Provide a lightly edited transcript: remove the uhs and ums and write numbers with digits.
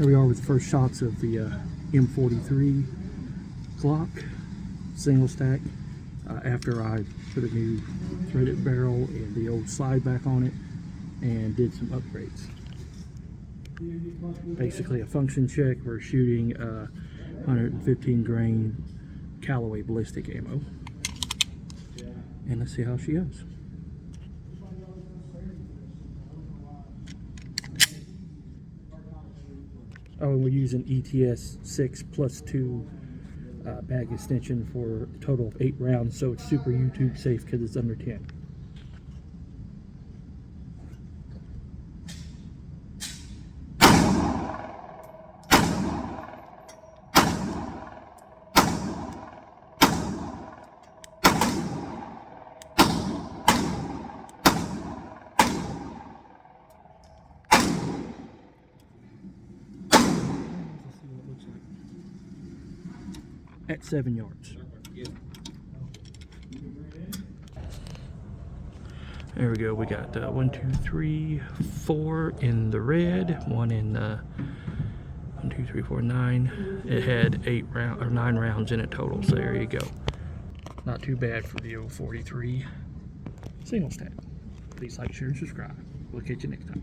There we are with the first shots of the M43 Glock single stack after I put a new threaded barrel and the old slide back on it and did some upgrades. Basically a function check. We're shooting 115 grain Callaway ballistic ammo, and let's see how she goes. Oh, and we're using ETS 6 plus 2 bag extension for a total of 8 rounds, so it's super YouTube safe because it's under 10. At 7 yards. There we go. We got 1, 2, 3, 4 in the red. One in 1, 2, 3, 4, 9. It had 9 rounds in it total. So there you go. Not too bad for the 043 single stack. Please like, share, and subscribe. We'll catch you next time.